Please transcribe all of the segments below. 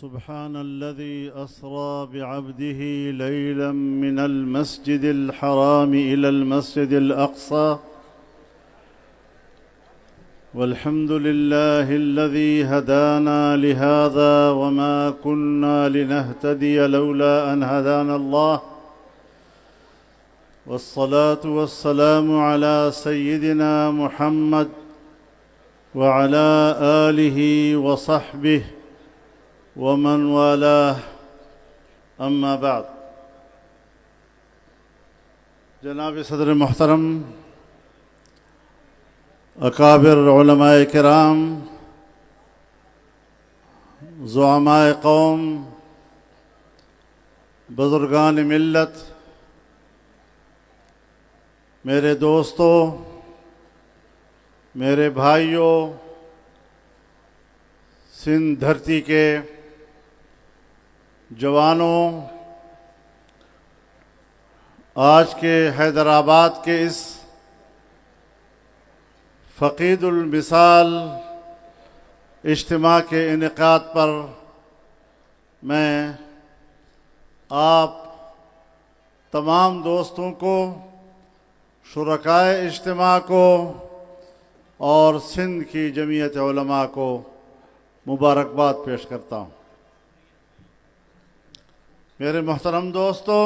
سبحان الذي أسرى بعبده ليلا من المسجد الحرام إلى المسجد الأقصى والحمد لله الذي هدانا لهذا وما كنا لنهتدي لولا أن هدانا الله والصلاة والسلام على سيدنا محمد وعلى آله وصحبه ومن والاه اما بعد. جناب صدر محترم، اکابر علماء کرام، زعماء قوم، بزرگان ملت، میرے دوستوں، میرے بھائیوں، سندھ دھرتی کے جوانوں، آج کے حیدرآباد کے اس فقید المثال اجتماع کے انعقاد پر میں آپ تمام دوستوں کو، شرکائے اجتماع کو اور سندھ کی جمعیت علماء کو مبارکباد پیش کرتا ہوں۔ میرے محترم دوستو،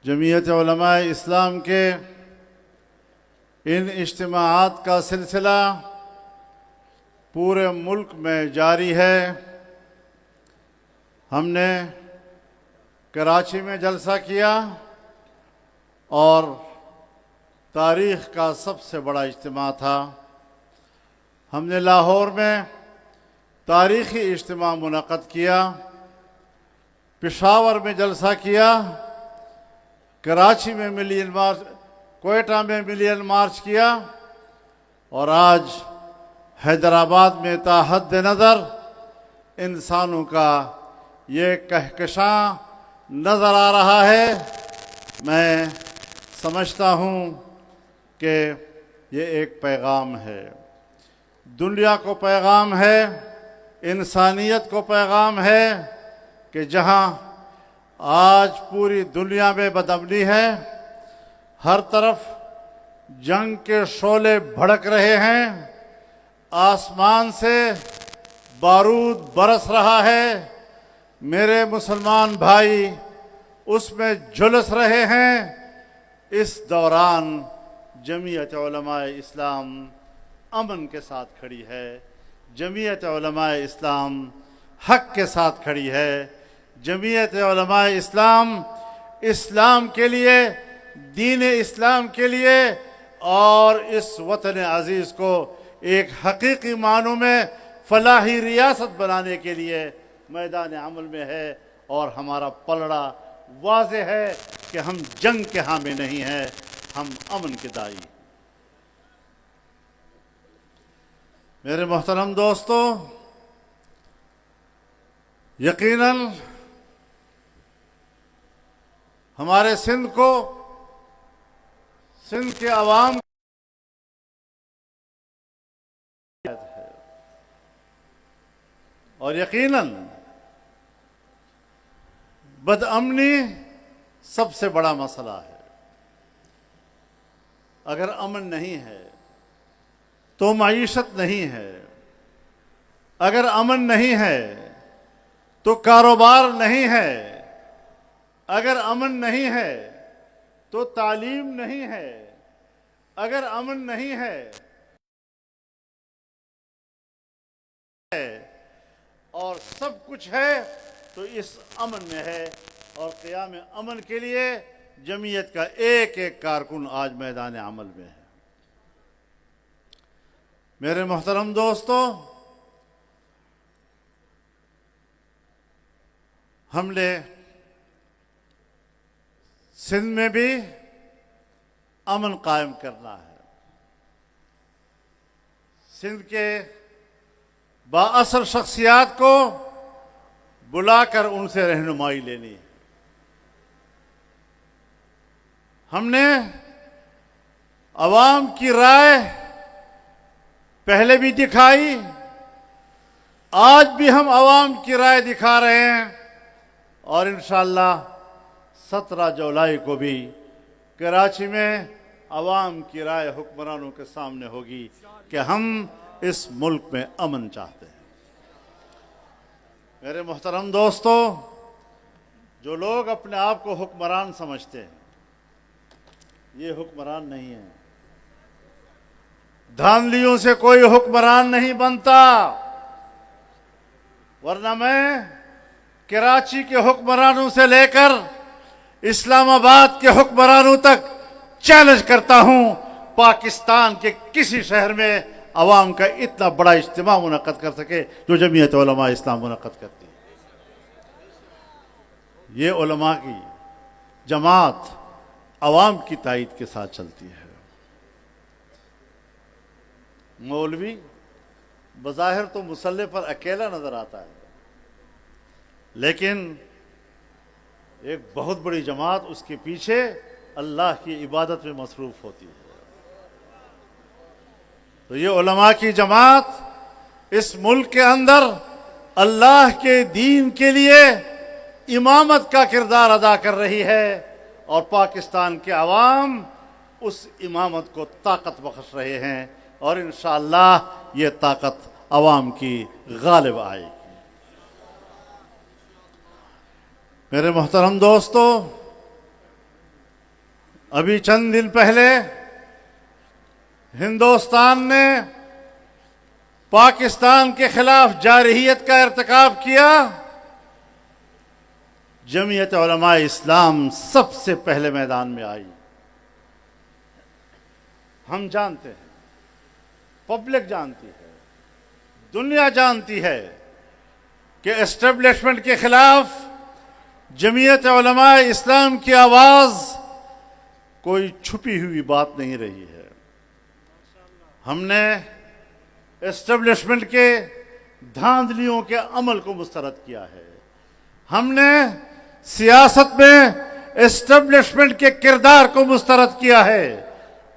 جمعیت علماء اسلام کے ان اجتماعات کا سلسلہ پورے ملک میں جاری ہے۔ ہم نے کراچی میں جلسہ کیا اور تاریخ کا سب سے بڑا اجتماع تھا۔ ہم نے لاہور میں تاریخی اجتماع منعقد کیا، پشاور میں جلسہ کیا، کراچی میں ملین مارچ، کوئٹہ میں ملین مارچ کیا، اور آج حیدرآباد میں تا حد نظر انسانوں کا یہ کہکشاں نظر آ رہا ہے۔ میں سمجھتا ہوں کہ یہ ایک پیغام ہے، دنیا کو پیغام ہے، انسانیت کو پیغام ہے کہ جہاں آج پوری دنیا میں بدامنی ہے، ہر طرف جنگ کے شعلے بھڑک رہے ہیں، آسمان سے بارود برس رہا ہے، میرے مسلمان بھائی اس میں جھلس رہے ہیں۔ اس دوران جمعیت علماء اسلام امن کے ساتھ کھڑی ہے، جمعیت علماء اسلام حق کے ساتھ کھڑی ہے، جمعیت علماء اسلام اسلام کے لیے، دین اسلام کے لیے اور اس وطن عزیز کو ایک حقیقی معنوں میں فلاحی ریاست بنانے کے لیے میدان عمل میں ہے، اور ہمارا پلڑا واضح ہے کہ ہم جنگ کے حامی نہیں ہیں، ہم امن کے داعی۔ میرے محترم دوستو، یقیناً ہمارے سندھ کو، سندھ کے عوام اور یقیناً بدامنی سب سے بڑا مسئلہ ہے۔ اگر امن نہیں ہے تو معیشت نہیں ہے، اگر امن نہیں ہے تو کاروبار نہیں ہے، اگر امن نہیں ہے تو تعلیم نہیں ہے، اگر امن نہیں ہے اور سب کچھ ہے تو اس امن میں ہے، اور قیام امن کے لیے جمعیت کا ایک ایک کارکن آج میدان عمل میں ہے۔ میرے محترم دوستو، ہم نے سندھ میں بھی امن قائم کرنا ہے، سندھ کے بااثر شخصیات کو بلا کر ان سے رہنمائی لینی ہے۔ ہم نے عوام کی رائے پہلے بھی دکھائی، آج بھی ہم عوام کی رائے دکھا رہے ہیں اور انشاءاللہ 17 جولائی کو بھی کراچی میں عوام کی رائے حکمرانوں کے سامنے ہوگی کہ ہم اس ملک میں امن چاہتے ہیں۔ میرے محترم دوستو، جو لوگ اپنے آپ کو حکمران سمجھتے ہیں، یہ حکمران نہیں ہیں۔ دھاندلیوں سے کوئی حکمران نہیں بنتا، ورنہ میں کراچی کے حکمرانوں سے لے کر اسلام آباد کے حکمرانوں تک چیلنج کرتا ہوں، پاکستان کے کسی شہر میں عوام کا اتنا بڑا اجتماع منعقد کر سکے جو جمعیت علماء اسلام منعقد کرتی ہے۔ یہ علماء کی جماعت عوام کی تائید کے ساتھ چلتی ہے۔ مولوی بظاہر تو مصلی پر اکیلا نظر آتا ہے، لیکن ایک بہت بڑی جماعت اس کے پیچھے اللہ کی عبادت میں مصروف ہوتی ہے۔ تو یہ علماء کی جماعت اس ملک کے اندر اللہ کے دین کے لیے امامت کا کردار ادا کر رہی ہے، اور پاکستان کے عوام اس امامت کو طاقت بخش رہے ہیں، اور انشاءاللہ یہ طاقت عوام کی غالب آئے گی۔ میرے محترم دوستو، ابھی چند دن پہلے ہندوستان نے پاکستان کے خلاف جارحیت کا ارتکاب کیا۔ جمعیت علماء اسلام سب سے پہلے میدان میں آئی۔ ہم جانتے ہیں، پبلک جانتی ہے، دنیا جانتی ہے کہ اسٹیبلشمنٹ کے خلاف جمعیت علماء اسلام کی آواز کوئی چھپی ہوئی بات نہیں رہی ہے۔ ہم نے اسٹیبلشمنٹ کے دھاندلیوں کے عمل کو مسترد کیا ہے۔ ہم نے سیاست میں اسٹیبلشمنٹ کے کردار کو مسترد کیا ہے،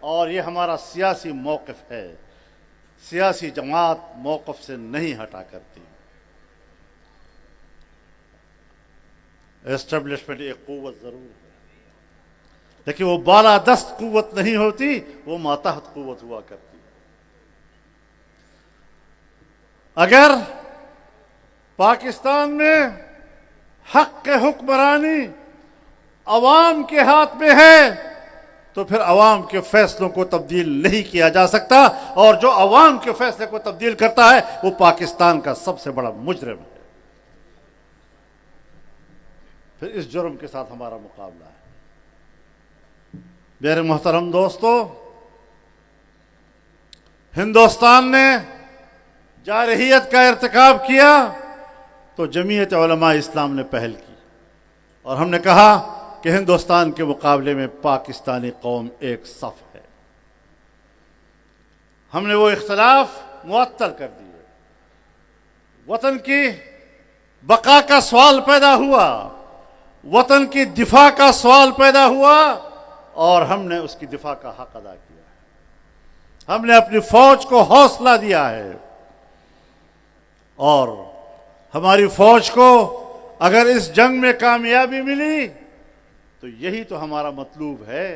اور یہ ہمارا سیاسی موقف ہے۔ سیاسی جماعت موقف سے نہیں ہٹا کرتی۔ اسٹیبلشمنٹ ایک قوت ضرور ہے، لیکن وہ بالادست قوت نہیں ہوتی، وہ ماتحت قوت ہوا کرتی ہے۔ اگر پاکستان میں حق کے حکمرانی عوام کے ہاتھ میں ہے تو پھر عوام کے فیصلوں کو تبدیل نہیں کیا جا سکتا، اور جو عوام کے فیصلے کو تبدیل کرتا ہے وہ پاکستان کا سب سے بڑا مجرم ہے۔ پھر اس جرم کے ساتھ ہمارا مقابلہ ہے۔ میرے محترم دوستو، ہندوستان نے جارحیت کا ارتکاب کیا تو جمعیت علماء اسلام نے پہل کی، اور ہم نے کہا کہ ہندوستان کے مقابلے میں پاکستانی قوم ایک صف ہے۔ ہم نے وہ اختلاف معطل کر دیے۔ وطن کی بقا کا سوال پیدا ہوا، وطن کی دفاع کا سوال پیدا ہوا، اور ہم نے اس کی دفاع کا حق ادا کیا۔ ہم نے اپنی فوج کو حوصلہ دیا ہے، اور ہماری فوج کو اگر اس جنگ میں کامیابی ملی تو یہی تو ہمارا مطلوب ہے،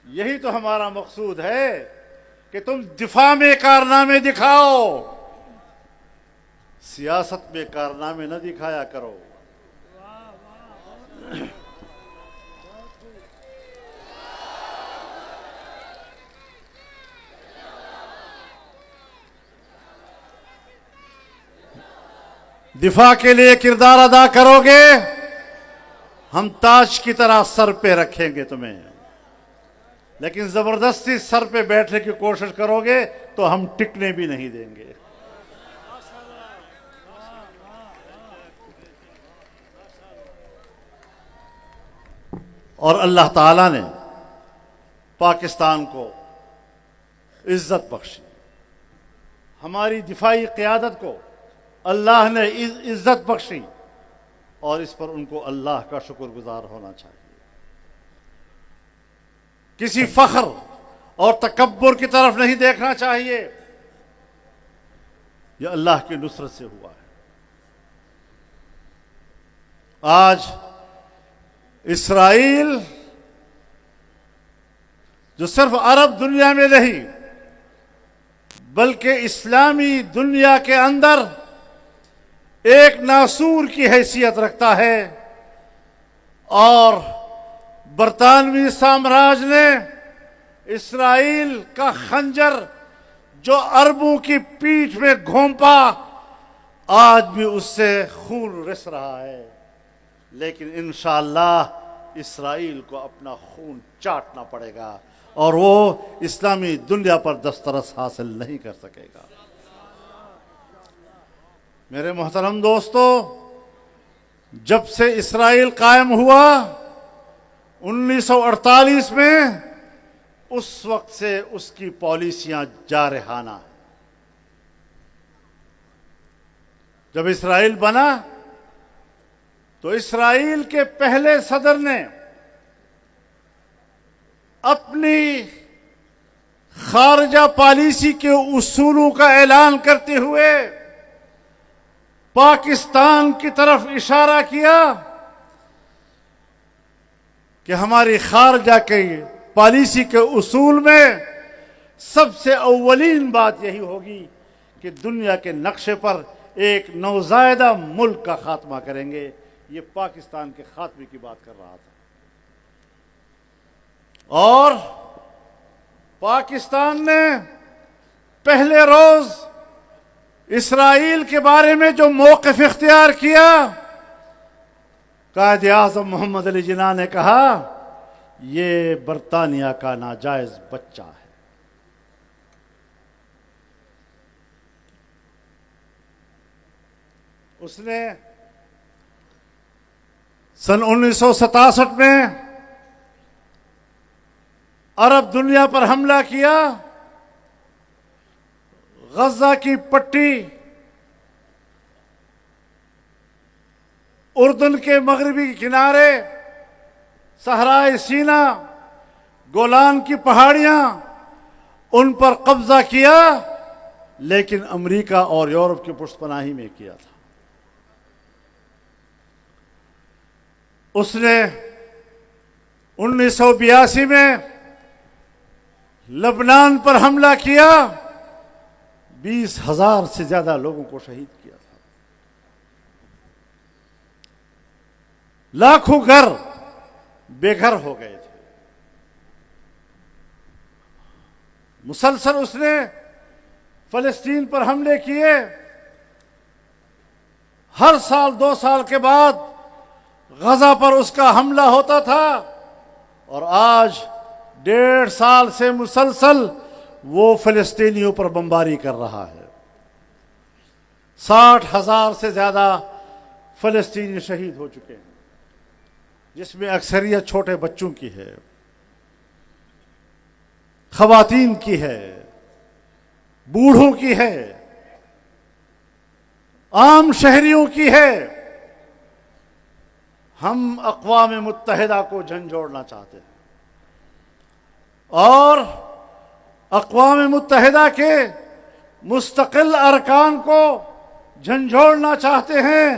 یہی تو ہمارا مقصود ہے کہ تم دفاع میں کارنامے دکھاؤ، سیاست میں کارنامے نہ دکھایا کرو۔ دفاع کے لیے کردار ادا کرو گے، ہم تاج کی طرح سر پہ رکھیں گے تمہیں، لیکن زبردستی سر پہ بیٹھنے کی کوشش کرو گے تو ہم ٹکنے بھی نہیں دیں گے۔ اور اللہ تعالیٰ نے پاکستان کو عزت بخشی، ہماری دفاعی قیادت کو اللہ نے عزت بخشی، اور اس پر ان کو اللہ کا شکر گزار ہونا چاہیے۔ کسی فخر اور تکبر کی طرف نہیں دیکھنا چاہیے۔ یہ اللہ کی نصرت سے ہوا ہے۔ آج اسرائیل جو صرف عرب دنیا میں نہیں بلکہ اسلامی دنیا کے اندر ایک ناسور کی حیثیت رکھتا ہے، اور برطانوی سامراج نے اسرائیل کا خنجر جو عربوں کی پیٹھ میں گھونپا، آج بھی اس سے خون رس رہا ہے، لیکن انشاءاللہ اسرائیل کو اپنا خون چاٹنا پڑے گا اور وہ اسلامی دنیا پر دسترس حاصل نہیں کر سکے گا۔ میرے محترم دوستو، جب سے اسرائیل قائم ہوا 1948 میں، اس وقت سے اس کی پالیسیاں جارحانہ ہیں۔ جب اسرائیل بنا تو اسرائیل کے پہلے صدر نے اپنی خارجہ پالیسی کے اصولوں کا اعلان کرتے ہوئے پاکستان کی طرف اشارہ کیا کہ ہماری خارجہ کی پالیسی کے اصول میں سب سے اولین بات یہی ہوگی کہ دنیا کے نقشے پر ایک نوزائیدہ ملک کا خاتمہ کریں گے۔ یہ پاکستان کے خاتمے کی بات کر رہا تھا، اور پاکستان نے پہلے روز اسرائیل کے بارے میں جو موقف اختیار کیا، قائد اعظم محمد علی جناح نے کہا یہ برطانیہ کا ناجائز بچہ ہے۔ اس نے سن 1967 میں عرب دنیا پر حملہ کیا، غزہ کی پٹی، اردن کے مغربی کنارے، صحرائے سینا، گولان کی پہاڑیاں، ان پر قبضہ کیا، لیکن امریکہ اور یورپ کی پشت پناہی میں کیا تھا۔ اس نے 1982 میں لبنان پر حملہ کیا، 20,000 سے زیادہ لوگوں کو شہید کیا تھا، لاکھوں گھر بے گھر ہو گئے تھے۔ مسلسل اس نے فلسطین پر حملے کیے، ہر سال 2 سال کے بعد غزہ پر اس کا حملہ ہوتا تھا، اور آج 1.5 سال سے مسلسل وہ فلسطینیوں پر بمباری کر رہا ہے۔ 60,000 سے زیادہ فلسطینی شہید ہو چکے ہیں، جس میں اکثریت چھوٹے بچوں کی ہے، خواتین کی ہے، بوڑھوں کی ہے، عام شہریوں کی ہے۔ ہم اقوام متحدہ کو جھنجھوڑنا چاہتے ہیں، اور اقوام متحدہ کے مستقل ارکان کو جھنجھوڑنا چاہتے ہیں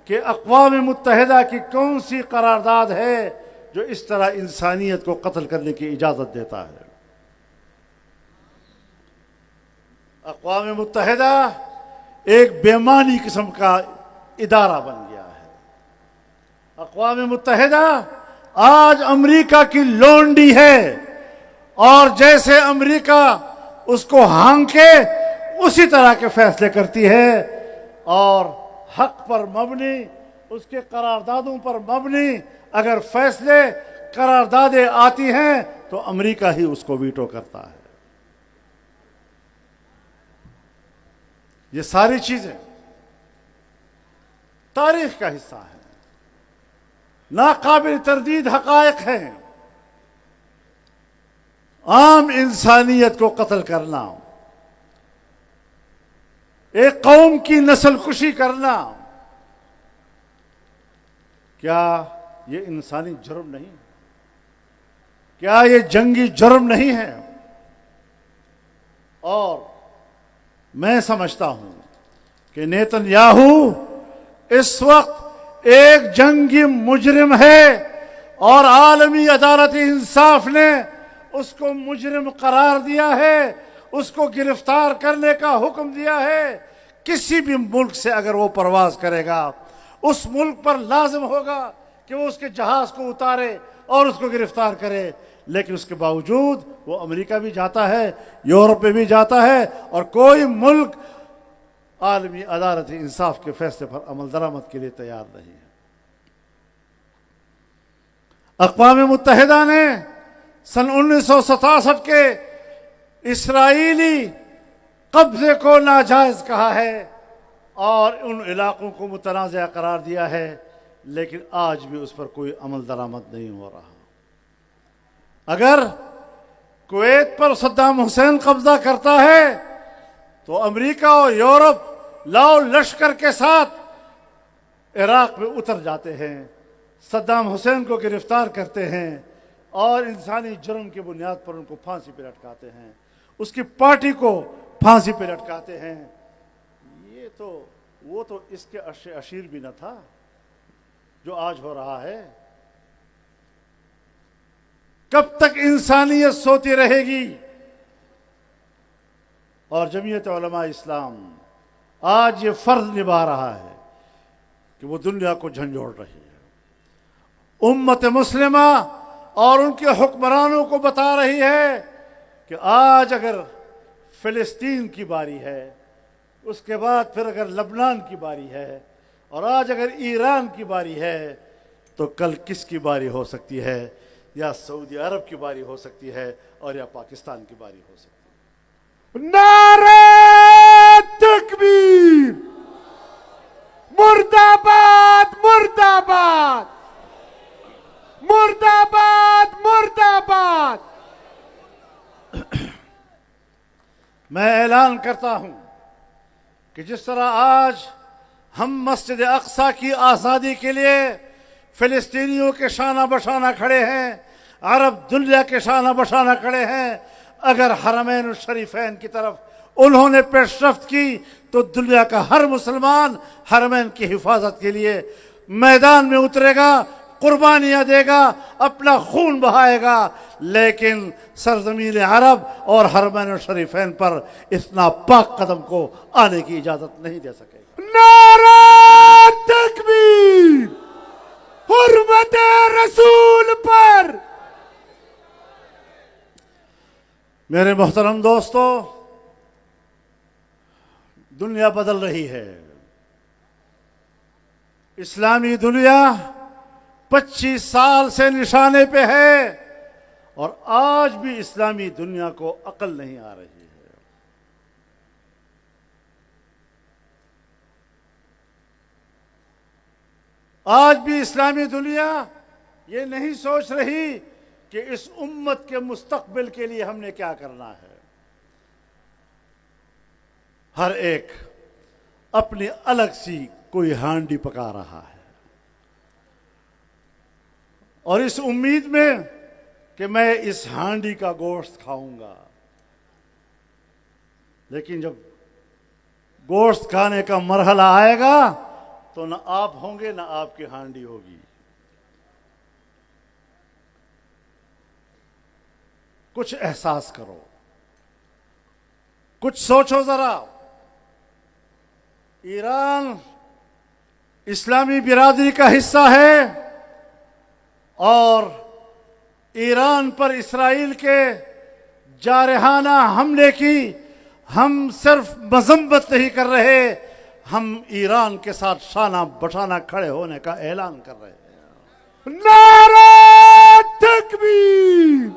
کہ اقوام متحدہ کی کون سی قرارداد ہے جو اس طرح انسانیت کو قتل کرنے کی اجازت دیتا ہے۔ اقوام متحدہ ایک بےمانی قسم کا ادارہ بن گیا ہے۔ اقوام متحدہ آج امریکہ کی لونڈی ہے، اور جیسے امریکہ اس کو ہانکے اسی طرح کے فیصلے کرتی ہے، اور حق پر مبنی، اس کے قراردادوں پر مبنی اگر فیصلے قراردادیں آتی ہیں تو امریکہ ہی اس کو ویٹو کرتا ہے۔ یہ ساری چیزیں تاریخ کا حصہ ہیں، ناقابل تردید حقائق ہیں۔ عام انسانیت کو قتل کرنا، ایک قوم کی نسل کشی کرنا، کیا یہ انسانی جرم نہیں؟ کیا یہ جنگی جرم نہیں ہے؟ اور میں سمجھتا ہوں کہ نیتن اس وقت ایک جنگی مجرم ہے اور عالمی عدالت انصاف نے اس کو مجرم قرار دیا ہے، اس کو گرفتار کرنے کا حکم دیا ہے۔ کسی بھی ملک سے اگر وہ پرواز کرے گا، اس ملک پر لازم ہوگا کہ وہ اس کے جہاز کو اتارے اور اس کو گرفتار کرے، لیکن اس کے باوجود وہ امریکہ بھی جاتا ہے، یورپ میں بھی جاتا ہے، اور کوئی ملک عالمی عدالت انصاف کے فیصلے پر عمل درآمد کے لیے تیار نہیں ہے۔ اقوام متحدہ نے سن 1967 کے اسرائیلی قبضے کو ناجائز کہا ہے اور ان علاقوں کو متنازع قرار دیا ہے، لیکن آج بھی اس پر کوئی عمل درآمد نہیں ہو رہا۔ اگر کویت پر صدام حسین قبضہ کرتا ہے تو امریکہ اور یورپ لاؤ لشکر کے ساتھ عراق میں اتر جاتے ہیں، صدام حسین کو گرفتار کرتے ہیں اور انسانی جرم کی بنیاد پر ان کو پھانسی پہ لٹکاتے ہیں، اس کی پارٹی کو پھانسی پہ لٹکاتے ہیں۔ وہ تو اس کے اشیر بھی نہ تھا جو آج ہو رہا ہے۔ کب تک انسانیت سوتی رہے گی؟ اور جمعیت علماء اسلام آج یہ فرض نبھا رہا ہے کہ وہ دنیا کو جھنجھوڑ رہی ہے، امت مسلمہ اور ان کے حکمرانوں کو بتا رہی ہے کہ آج اگر فلسطین کی باری ہے، اس کے بعد پھر اگر لبنان کی باری ہے، اور آج اگر ایران کی باری ہے، تو کل کس کی باری ہو سکتی ہے؟ یا سعودی عرب کی باری ہو سکتی ہے اور یا پاکستان کی باری ہو سکتی ہے۔ نعرہ تکبیر! مرد آباد مرد آباد! مرد آباد مرد آباد! میں اعلان کرتا ہوں کہ جس طرح آج ہم مسجد اقصی کی آزادی کے لیے فلسطینیوں کے شانہ بشانہ کھڑے ہیں، عرب دنیا کے شانہ بشانہ کھڑے ہیں، اگر حرمین الشریفین کی طرف انہوں نے پیش رفت کی تو دنیا کا ہر مسلمان حرمین کی حفاظت کے لیے میدان میں اترے گا، قربانیاں دے گا، اپنا خون بہائے گا، لیکن سرزمین عرب اور حرمین الشریفین پر اتنا پاک قدم کو آنے کی اجازت نہیں دے سکے گا۔ نعرہ تکبیر! حرمت رسول پر! میرے محترم دوستو، دنیا بدل رہی ہے۔ اسلامی دنیا 25 سال سے نشانے پہ ہے اور آج بھی اسلامی دنیا کو عقل نہیں آ رہی ہے۔ آج بھی اسلامی دنیا یہ نہیں سوچ رہی کہ اس امت کے مستقبل کے لیے ہم نے کیا کرنا ہے۔ ہر ایک اپنی الگ سی کوئی ہانڈی پکا رہا ہے اور اس امید میں کہ میں اس ہانڈی کا گوشت کھاؤں گا، لیکن جب گوشت کھانے کا مرحلہ آئے گا تو نہ آپ ہوں گے نہ آپ کی ہانڈی ہوگی۔ کچھ احساس کرو، کچھ سوچو ذرا۔ ایران اسلامی برادری کا حصہ ہے اور ایران پر اسرائیل کے جارحانہ حملے کی ہم صرف مذمت نہیں کر رہے، ہم ایران کے ساتھ شانہ بشانہ کھڑے ہونے کا اعلان کر رہے ہیں۔ نعرہ تکبیر!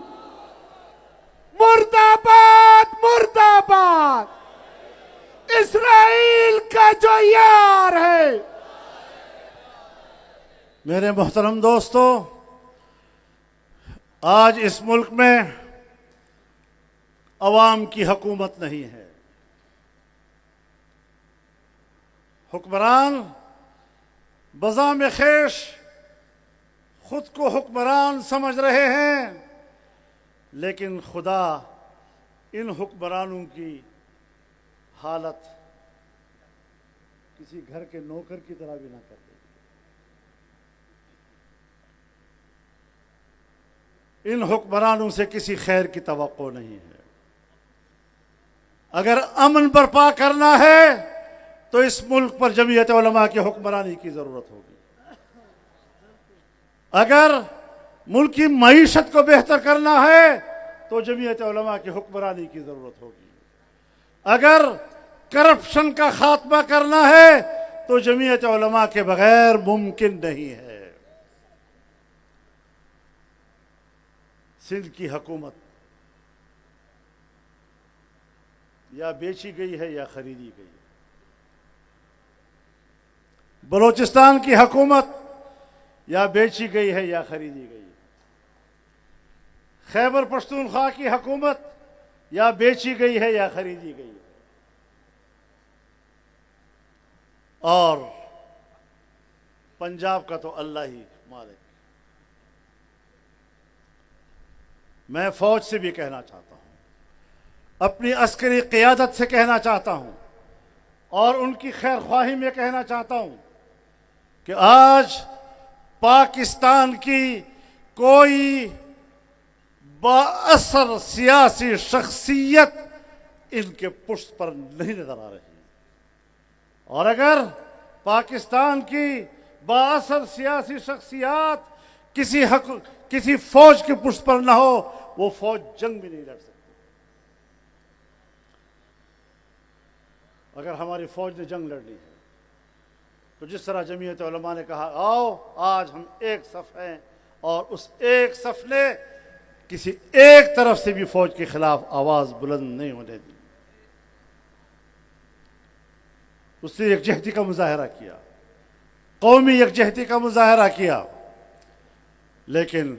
مرد آباد مرد آباد! اسرائیل کا جو یار ہے۔ میرے محترم دوستو، آج اس ملک میں عوام کی حکومت نہیں ہے۔ حکمران بزام خیش خود کو حکمران سمجھ رہے ہیں، لیکن خدا ان حکمرانوں کی حالت کسی گھر کے نوکر کی طرح بھی نہ کر دیں. ان حکمرانوں سے کسی خیر کی توقع نہیں ہے. اگر امن برپا کرنا ہے تو اس ملک پر جمعیت علماء کی حکمرانی کی ضرورت ہوگی. اگر ملک کی معیشت کو بہتر کرنا ہے تو جمعیت علماء کی حکمرانی کی ضرورت ہوگی. اگر کرپشن کا خاتمہ کرنا ہے تو جمعیت علماء کے بغیر ممکن نہیں ہے. سندھ کی حکومت یا بیچی گئی ہے یا خریدی گئی. بلوچستان کی حکومت یا بیچی گئی ہے یا خریدی گئی. خیبر پختونخوا کی حکومت یا بیچی گئی ہے یا خریدی گئی. اور پنجاب کا تو اللہ ہی مالک. میں فوج سے بھی کہنا چاہتا ہوں, اپنی عسکری قیادت سے کہنا چاہتا ہوں, اور ان کی خیر خواہی میں کہنا چاہتا ہوں کہ آج پاکستان کی کوئی بااثر سیاسی شخصیت ان کے پشت پر نہیں نظر آ رہی. اور اگر پاکستان کی بااثر سیاسی شخصیات کسی فوج کے پشت پر نہ ہو, وہ فوج جنگ بھی نہیں لڑ سکتی. اگر ہماری فوج نے جنگ لڑنی ہے تو جس طرح جمعیت علماء نے کہا آؤ آج ہم ایک صف ہیں, اور اس ایک صف نے کسی ایک طرف سے بھی فوج کے خلاف آواز بلند نہیں ہونے دی. اس نے یکجہتی کا مظاہرہ کیا, قومی یکجہتی کا مظاہرہ کیا. لیکن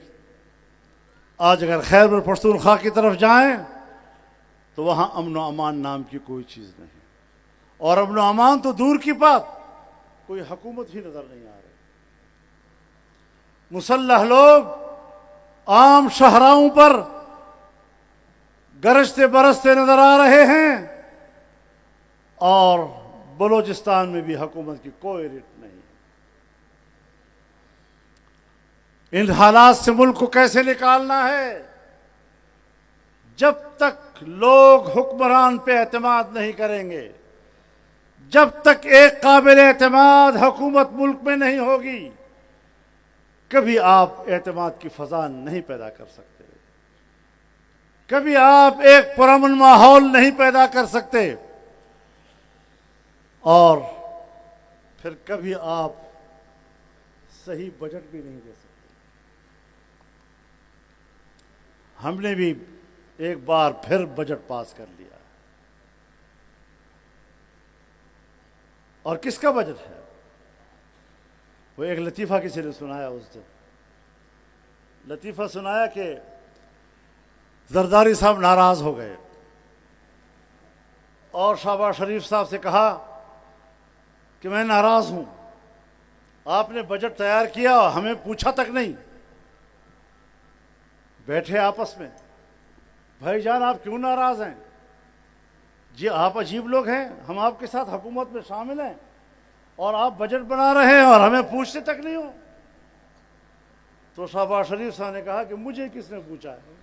آج اگر خیبر پختونخوا کی طرف جائیں تو وہاں امن و امان نام کی کوئی چیز نہیں, اور امن و امان تو دور کی بات, کوئی حکومت ہی نظر نہیں آ رہی. مسلح لوگ عام شہراؤں پر گرجتے برستے نظر آ رہے ہیں, اور بلوچستان میں بھی حکومت کی کوئی ریٹ نہیں. ان حالات سے ملک کو کیسے نکالنا ہے؟ جب تک لوگ حکمران پہ اعتماد نہیں کریں گے, جب تک ایک قابل اعتماد حکومت ملک میں نہیں ہوگی, کبھی آپ اعتماد کی فضا نہیں پیدا کر سکتے, کبھی آپ ایک پرامن ماحول نہیں پیدا کر سکتے, اور پھر کبھی آپ صحیح بجٹ بھی نہیں دے سکتے. ہم نے بھی ایک بار پھر بجٹ پاس کر لیا, اور کس کا بجٹ ہے؟ وہ ایک لطیفہ کسی نے سنایا, اس دن لطیفہ سنایا کہ زرداری صاحب ناراض ہو گئے اور شہباز شریف صاحب سے کہا کہ میں ناراض ہوں, آپ نے بجٹ تیار کیا اور ہمیں پوچھا تک نہیں. بیٹھے آپس میں, بھائی جان آپ کیوں ناراض ہیں؟ جی آپ عجیب لوگ ہیں, ہم آپ کے ساتھ حکومت میں شامل ہیں اور آپ بجٹ بنا رہے ہیں اور ہمیں پوچھتے تک نہیں ہو. تو شہباز شریف صاحب نے کہا کہ مجھے کس نے پوچھا ہے؟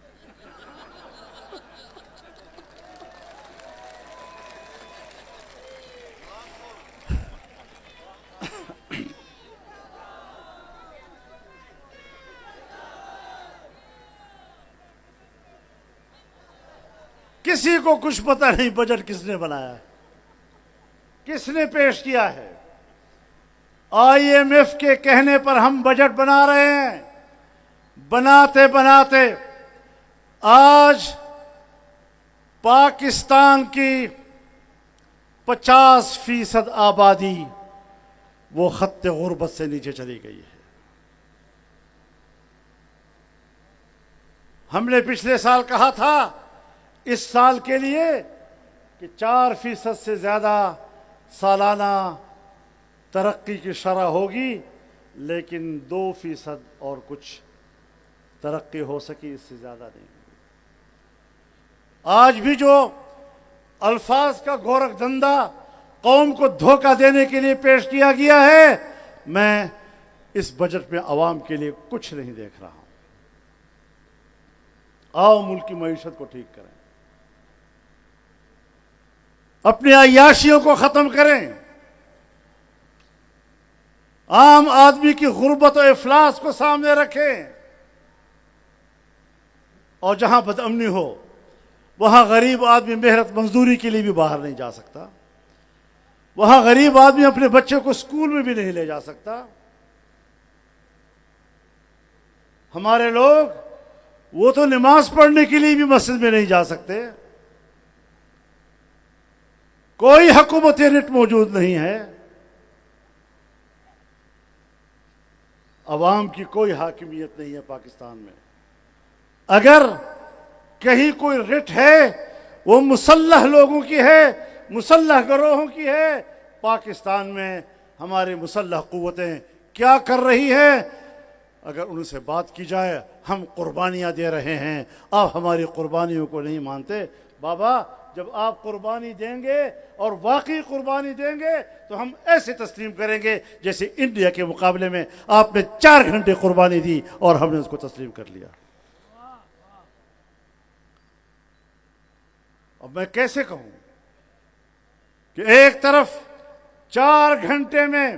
کسی کو کچھ پتہ نہیں بجٹ کس نے بنایا ہے, کس نے پیش کیا ہے. آئی ایم ایف کے کہنے پر ہم بجٹ بنا رہے ہیں. بناتے بناتے آج پاکستان کی 50% آبادی وہ خط غربت سے نیچے چلی گئی ہے. ہم نے پچھلے سال کہا تھا اس سال کے لیے کہ 4% سے زیادہ سالانہ ترقی کی شرح ہوگی, لیکن 2% اور کچھ ترقی ہو سکی, اس سے زیادہ نہیں. آج بھی جو الفاظ کا گورکھ دھندا قوم کو دھوکہ دینے کے لیے پیش کیا گیا ہے، میں اس بجٹ میں عوام کے لیے کچھ نہیں دیکھ رہا ہوں۔ آؤ ملک کی معیشت کو ٹھیک کریں، اپنی عیاشیوں کو ختم کریں، عام آدمی کی غربت و افلاس کو سامنے رکھیں، اور جہاں بدامنی ہو وہاں غریب آدمی محنت مزدوری کے لیے بھی باہر نہیں جا سکتا، وہاں غریب آدمی اپنے بچے کو اسکول میں بھی نہیں لے جا سکتا۔ ہمارے لوگ وہ تو نماز پڑھنے کے لیے بھی مسجد میں نہیں جا سکتے، کوئی حکومتی رٹ موجود نہیں ہے، عوام کی کوئی حاکمیت نہیں ہے پاکستان میں۔ اگر کہیں کوئی رٹ ہے وہ مسلح لوگوں کی ہے، مسلح گروہوں کی ہے۔ پاکستان میں ہماری مسلح قوتیں کیا کر رہی ہیں؟ اگر ان سے بات کی جائے، ہم قربانیاں دے رہے ہیں، آپ ہماری قربانیوں کو نہیں مانتے۔ بابا، جب آپ قربانی دیں گے اور واقعی قربانی دیں گے تو ہم ایسے تسلیم کریں گے جیسے انڈیا کے مقابلے میں آپ نے 4 گھنٹے قربانی دی اور ہم نے اس کو تسلیم کر لیا۔ اب میں کیسے کہوں کہ ایک طرف 4 گھنٹے میں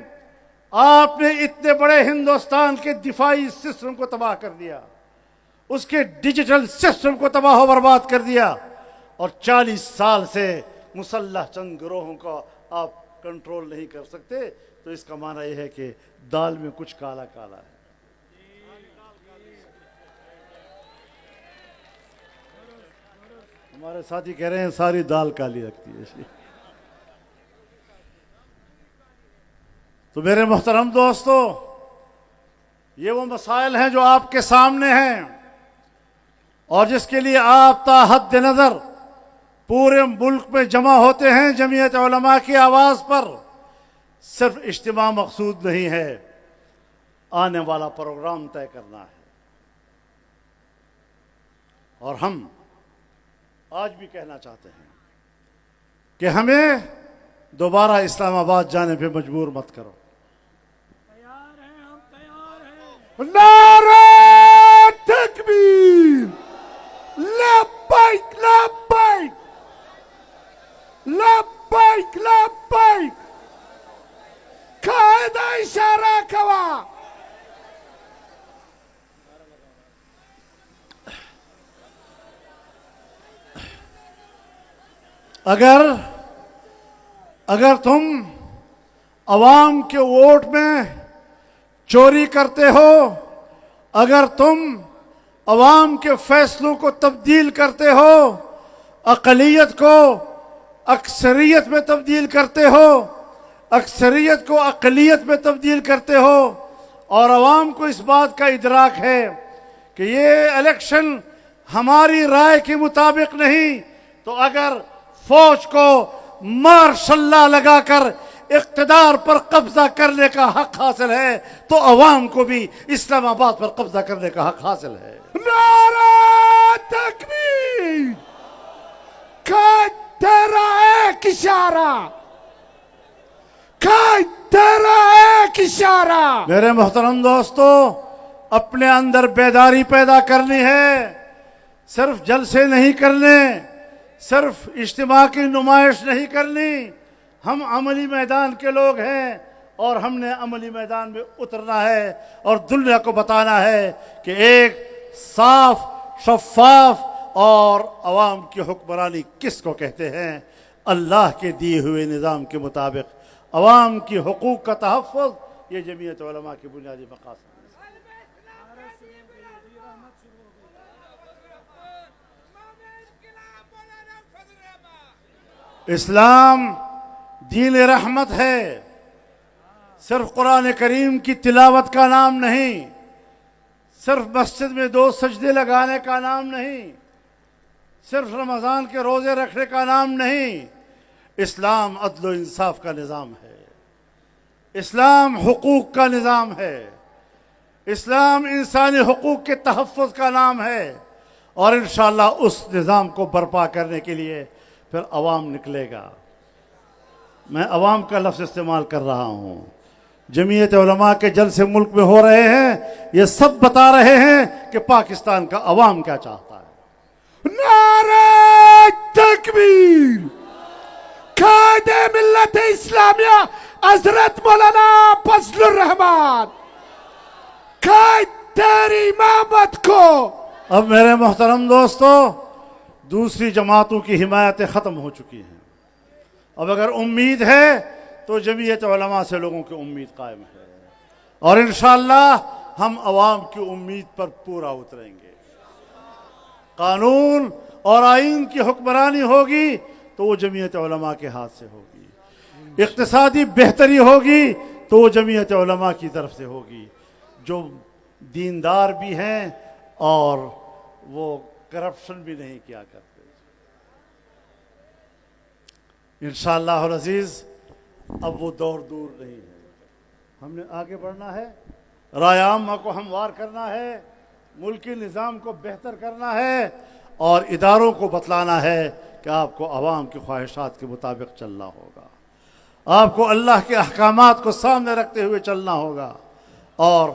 آپ نے اتنے بڑے ہندوستان کے دفاعی سسٹم کو تباہ کر دیا، اس کے ڈیجیٹل سسٹم کو تباہ و برباد کر دیا، اور 40 سال سے مسلح چند گروہوں کو آپ کنٹرول نہیں کر سکتے، تو اس کا معنی یہ ہے کہ دال میں کچھ کالا کالا ہے۔ ہمارے ساتھی کہہ رہے ہیں ساری دال کالی لگتی ہے۔ تو میرے محترم دوستو، یہ وہ مسائل ہیں جو آپ کے سامنے ہیں، اور جس کے لیے آپ تا حد نظر پورے ملک میں جمع ہوتے ہیں جمعیت علماء کی آواز پر۔ صرف اجتماع مقصود نہیں ہے، آنے والا پروگرام طے کرنا ہے۔ اور ہم آج بھی کہنا چاہتے ہیں کہ ہمیں دوبارہ اسلام آباد جانے پہ مجبور مت کرو۔ نعرہ تکبیر، لبیک لبیک لبیک لبیک، قاعدہ اشارہ کوا۔ اگر تم عوام کے ووٹ میں چوری کرتے ہو، اگر تم عوام کے فیصلوں کو تبدیل کرتے ہو، اقلیت کو اکثریت میں تبدیل کرتے ہو، اکثریت کو اقلیت میں تبدیل کرتے ہو، اور عوام کو اس بات کا ادراک ہے کہ یہ الیکشن ہماری رائے کے مطابق نہیں، تو اگر فوج کو مارشل لا لگا کر اقتدار پر قبضہ کرنے کا حق حاصل ہے تو عوام کو بھی اسلام آباد پر قبضہ کرنے کا حق حاصل ہے۔ نعرہ تکبیر، قائد تیرا ایک اشارہ، قائد تیرا ایک اشارہ۔ میرے محترم دوستو، اپنے اندر بیداری پیدا کرنی ہے، صرف جلسے نہیں کرنے، صرف اجتماع کی نمائش نہیں کرنی۔ ہم عملی میدان کے لوگ ہیں، اور ہم نے عملی میدان میں اترنا ہے اور دنیا کو بتانا ہے کہ ایک صاف، شفاف اور عوام کی حکمرانی کس کو کہتے ہیں۔ اللہ کے دیے ہوئے نظام کے مطابق عوام کی حقوق کا تحفظ، یہ جمعیت علماء کی بنیادی مقاصد ہے۔ اسلام دین رحمت ہے، صرف قرآن کریم کی تلاوت کا نام نہیں، صرف مسجد میں 2 سجدے لگانے کا نام نہیں، صرف رمضان کے روزے رکھنے کا نام نہیں۔ اسلام عدل و انصاف کا نظام ہے، اسلام حقوق کا نظام ہے، اسلام انسانی حقوق کے تحفظ کا نام ہے، اور انشاءاللہ اس نظام کو برپا کرنے کے لیے پھر عوام نکلے گا۔ میں عوام کا لفظ استعمال کر رہا ہوں. جمعیت علماء کے جلسے ملک میں ہو رہے ہیں، یہ سب بتا رہے ہیں کہ پاکستان کا عوام کیا چاہتا ہے. نعرہ تکبیر. قائد ملت اسلامیہ حضرت مولانا فضل الرحمان، قائد تیری امامت کو. اب میرے محترم دوستو، دوسری جماعتوں کی حمایتیں ختم ہو چکی ہیں. اب اگر امید ہے تو جمعیت علماء سے لوگوں کی امید قائم ہے، اور انشاءاللہ ہم عوام کی امید پر پورا اتریں گے. قانون اور آئین کی حکمرانی ہوگی تو وہ جمعیت علماء کے ہاتھ سے ہوگی. اقتصادی بہتری ہوگی تو وہ جمعیت علماء کی طرف سے ہوگی، جو دیندار بھی ہیں اور وہ کرپشن بھی نہیں کیا کرتے. انشاءاللہ العزیز اب وہ دور دور نہیں ہے. ہم نے آگے بڑھنا ہے، رائے عامہ کو ہموار کرنا ہے، ملکی نظام کو بہتر کرنا ہے، اور اداروں کو بتلانا ہے کہ آپ کو عوام کی خواہشات کے مطابق چلنا ہوگا. آپ کو اللہ کے احکامات کو سامنے رکھتے ہوئے چلنا ہوگا، اور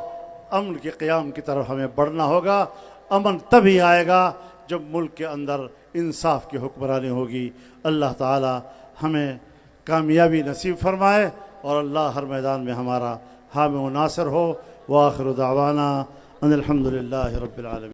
امن کے قیام کی طرف ہمیں بڑھنا ہوگا. امن تبھی آئے گا جب ملک کے اندر انصاف کی حکمرانی ہوگی. اللہ تعالی ہمیں کامیابی نصیب فرمائے، اور اللہ ہر میدان میں ہمارا حامی و ناصر ہو. وآخر دعوانا ان الحمد للہ رب العالمین.